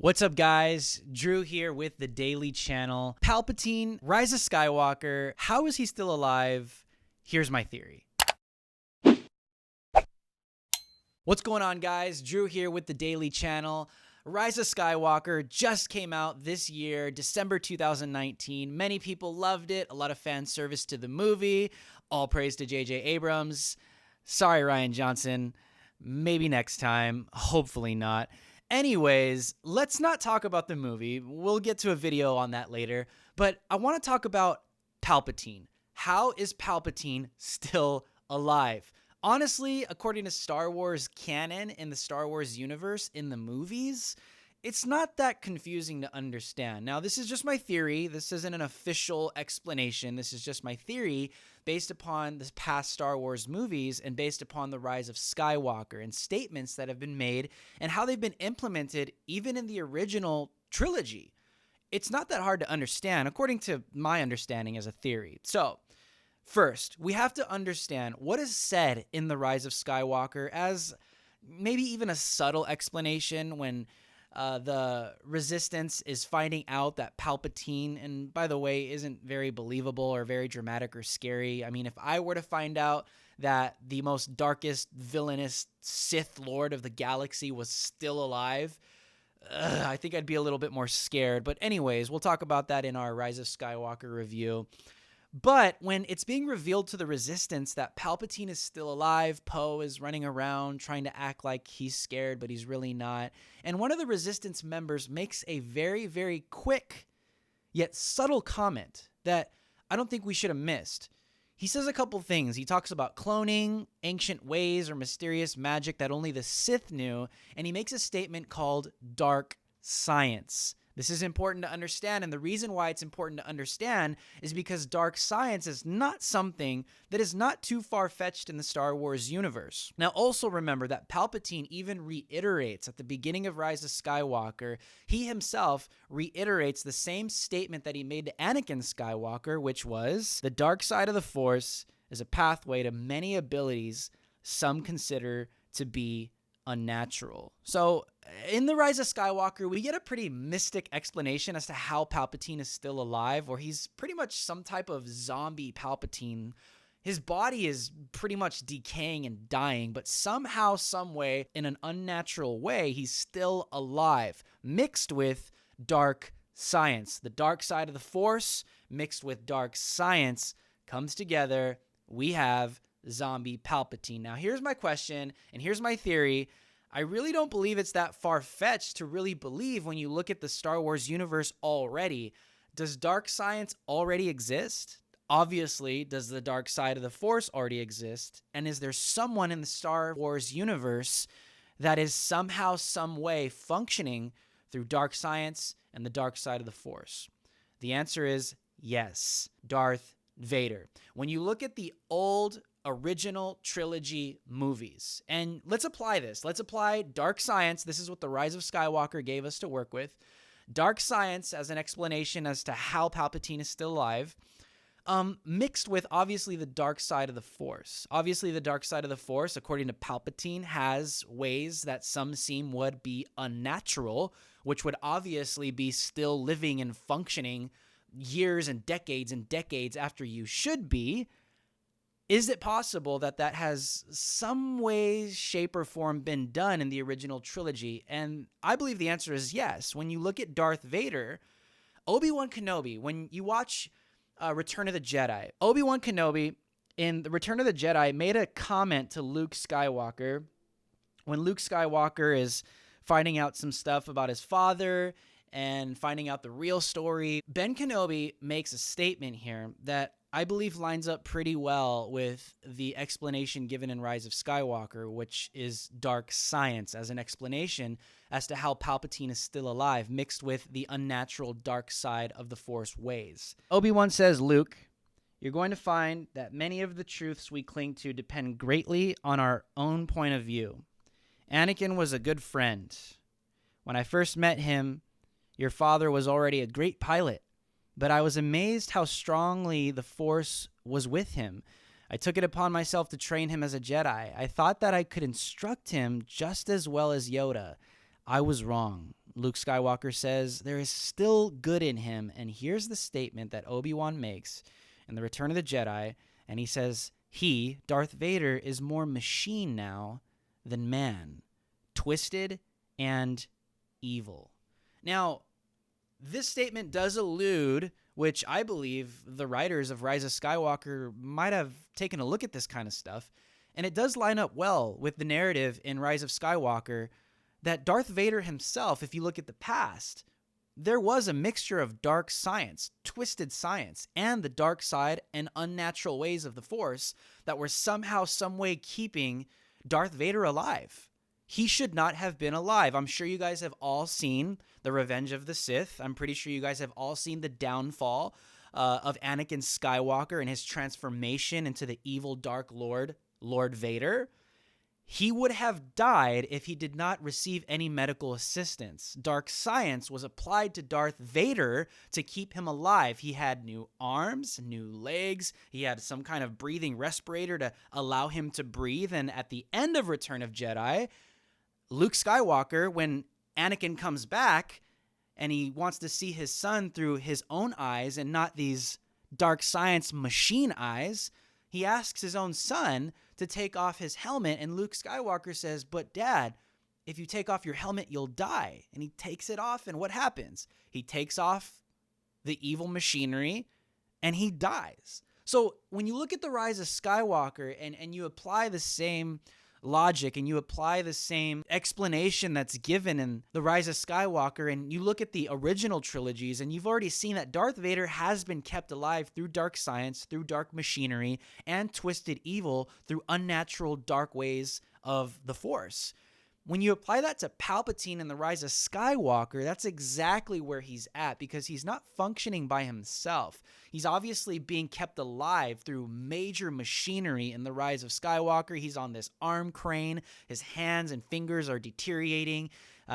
What's up, guys? Drew here with the Daily Channel. Palpatine, Rise of Skywalker. How is he still alive? Here's my theory. What's going on, guys? Drew here with the Daily Channel. Rise of Skywalker just came out this year, December 2019. Many people loved it. A lot of fan service to the movie. All praise to J.J. Abrams. Sorry, Rian Johnson. Maybe next time. Hopefully not. Anyways, let's not talk about the movie. We'll get to a video on that later. But I want to talk about Palpatine. How is Palpatine still alive? Honestly, according to Star Wars canon in the Star Wars universe in the movies, it's not that confusing to understand. Now, this is just my theory. This isn't an official explanation. This is just my theory based upon the past Star Wars movies and based upon the Rise of Skywalker and statements that have been made and how they've been implemented even in the original trilogy. It's not that hard to understand, according to my understanding as a theory. So, first, we have to understand what is said in the Rise of Skywalker as maybe even a subtle explanation when the Resistance is finding out that Palpatine, and by the way, isn't very believable or very dramatic or scary. I mean, if I were to find out that the most darkest, villainous Sith Lord of the galaxy was still alive, I think I'd be a little bit more scared. But anyways, we'll talk about that in our Rise of Skywalker review. But when it's being revealed to the Resistance that Palpatine is still alive, Poe is running around trying to act like he's scared, but he's really not. And one of the Resistance members makes a very, very quick yet subtle comment that I don't think we should have missed. He says a couple things. He talks about cloning, ancient ways, or mysterious magic that only the Sith knew. And he makes a statement called dark science. This is important to understand, and the reason why it's important to understand is because dark science is not something that is not too far-fetched in the Star Wars universe. Now, also remember that Palpatine even reiterates at the beginning of Rise of Skywalker, he himself reiterates the same statement that he made to Anakin Skywalker, which was, the dark side of the Force is a pathway to many abilities some consider to be unnatural. So, in the Rise of Skywalker, we get a pretty mystic explanation as to how Palpatine is still alive, or he's pretty much some type of zombie Palpatine. His body is pretty much decaying and dying, but somehow, some way, in an unnatural way, he's still alive, mixed with dark science. The dark side of the Force mixed with dark science comes together. We have zombie Palpatine. Now, here's my question, and here's my theory. I really don't believe it's that far-fetched to really believe when you look at the Star Wars universe already. Does dark science already exist? Obviously, does the dark side of the Force already exist? And is there someone in the Star Wars universe that is somehow, some way functioning through dark science and the dark side of the Force? The answer is yes, Darth Vader. When you look at the old original trilogy movies, and let's apply this. Let's apply dark science. This is what the Rise of Skywalker gave us to work with. Dark science as an explanation as to how Palpatine is still alive, mixed with obviously the dark side of the Force. Obviously, the dark side of the Force, according to Palpatine, has ways that some seem would be unnatural, which would obviously be still living and functioning years and decades after you should be. Is it possible that that has some way, shape, or form been done in the original trilogy? And I believe the answer is yes. When you look at Darth Vader, Obi-Wan Kenobi, when you watch Return of the Jedi, Obi-Wan Kenobi in the Return of the Jedi made a comment to Luke Skywalker when Luke Skywalker is finding out some stuff about his father and finding out the real story. Ben Kenobi makes a statement here that I believe lines up pretty well with the explanation given in Rise of Skywalker, which is dark science as an explanation as to how Palpatine is still alive, mixed with the unnatural dark side of the Force ways. Obi-Wan says, Luke, you're going to find that many of the truths we cling to depend greatly on our own point of view. Anakin was a good friend. When I first met him, your father was already a great pilot. But I was amazed how strongly the Force was with him. I took it upon myself to train him as a Jedi. I thought that I could instruct him just as well as Yoda. I was wrong. Luke Skywalker says there is still good in him. And here's the statement that Obi-Wan makes in The Return of the Jedi. And he says, he, Darth Vader, is more machine now than man, twisted and evil. Now, this statement does allude, which I believe the writers of Rise of Skywalker might have taken a look at this kind of stuff, and it does line up well with the narrative in Rise of Skywalker that Darth Vader himself, if you look at the past, there was a mixture of dark science, twisted science, and the dark side and unnatural ways of the Force that were somehow, some way keeping Darth Vader alive. He should not have been alive. I'm sure you guys have all seen The Revenge of the Sith. I'm pretty sure you guys have all seen the downfall of Anakin Skywalker and his transformation into the evil Dark Lord, Lord Vader. He would have died if he did not receive any medical assistance. Dark science was applied to Darth Vader to keep him alive. He had new arms, new legs. He had some kind of breathing respirator to allow him to breathe. And at the end of Return of Jedi, Luke Skywalker, when Anakin comes back and he wants to see his son through his own eyes and not these dark science machine eyes, he asks his own son to take off his helmet, and Luke Skywalker says, but Dad, if you take off your helmet, you'll die. And he takes it off, and what happens? He takes off the evil machinery, and he dies. So when you look at the Rise of Skywalker and you apply the same logic and you apply the same explanation that's given in The Rise of Skywalker, and you look at the original trilogies, and you've already seen that Darth Vader has been kept alive through dark science, through dark machinery, and twisted evil through unnatural dark ways of the Force. When you apply that to Palpatine in The Rise of Skywalker, that's exactly where he's at, because he's not functioning by himself. He's obviously being kept alive through major machinery in The Rise of Skywalker. He's on this arm crane. His hands and fingers are deteriorating.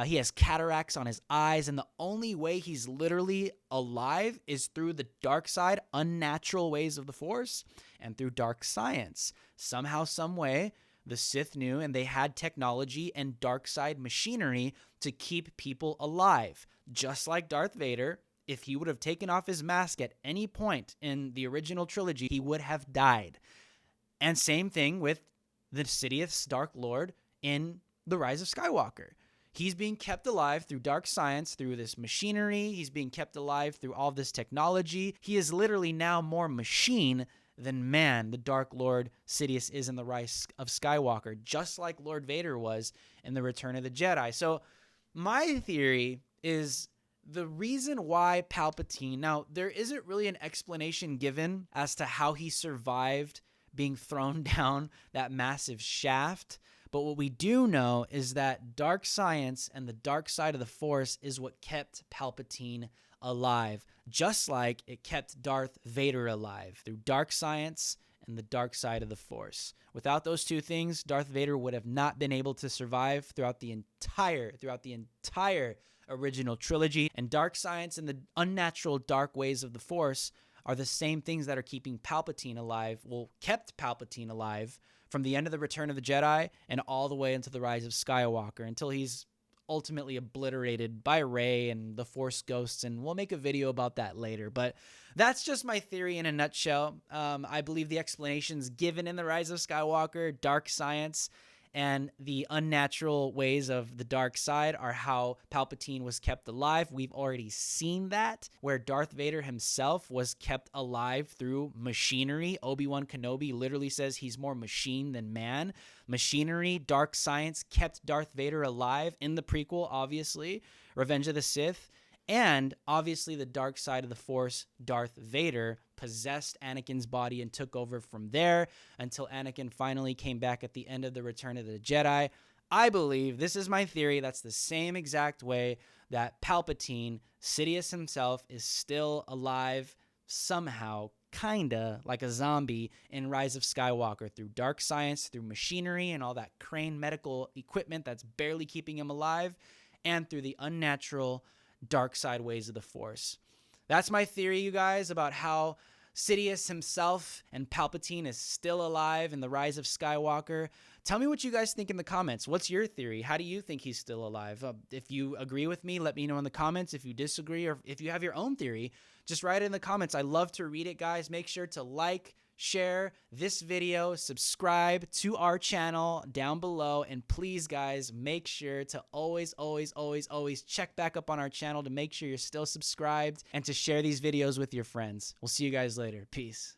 He has cataracts on his eyes, and the only way he's literally alive is through the dark side, unnatural ways of the Force, and through dark science. Somehow, some way, the Sith knew, and they had technology and dark side machinery to keep people alive. Just like Darth Vader, if he would have taken off his mask at any point in the original trilogy, he would have died. And same thing with the Sidious Dark Lord in The Rise of Skywalker. He's being kept alive through dark science, through this machinery. He's being kept alive through all this technology. He is literally now more machine than man, the Dark Lord Sidious is in The Rise of Skywalker, just like Lord Vader was in The Return of the Jedi. So my theory is the reason why Palpatine, now there isn't really an explanation given as to how he survived being thrown down that massive shaft, but what we do know is that dark science and the dark side of the Force is what kept Palpatine alive, just like it kept Darth Vader alive through dark science and the dark side of the Force. Without those two things, Darth Vader would have not been able to survive throughout the entire original trilogy. And dark science and the unnatural dark ways of the Force are the same things that are keeping Palpatine alive, kept Palpatine alive from the end of The Return of the Jedi and all the way into The Rise of Skywalker until he's ultimately obliterated by Rey and the Force ghosts, and we'll make a video about that later. But that's just my theory in a nutshell. I believe the explanations given in The Rise of Skywalker, dark science, and the unnatural ways of the dark side are how Palpatine was kept alive. We've already seen that, where Darth Vader himself was kept alive through machinery. Obi-Wan Kenobi literally says he's more machine than man. Machinery, dark science kept Darth Vader alive in the prequel, obviously, Revenge of the Sith. And obviously the dark side of the Force, Darth Vader, possessed Anakin's body and took over from there until Anakin finally came back at the end of The Return of the Jedi. I believe, this is my theory, that's the same exact way that Palpatine, Sidious himself, is still alive somehow, kinda like a zombie in Rise of Skywalker, through dark science, through machinery and all that crane medical equipment that's barely keeping him alive, and through the unnatural dark side ways of the Force. That's my theory, you guys, about how Sidious himself and Palpatine is still alive in The Rise of Skywalker. Tell me what you guys think in the comments. What's your theory? How do you think he's still alive? If you agree with me, let me know in the comments. If you disagree, or if you have your own theory, just write it in the comments. I love to read it, guys. Make sure to like, share this video, subscribe to our channel down below, and please, guys, make sure to always check back up on our channel to make sure you're still subscribed and to share these videos with your friends. We'll see you guys later. Peace.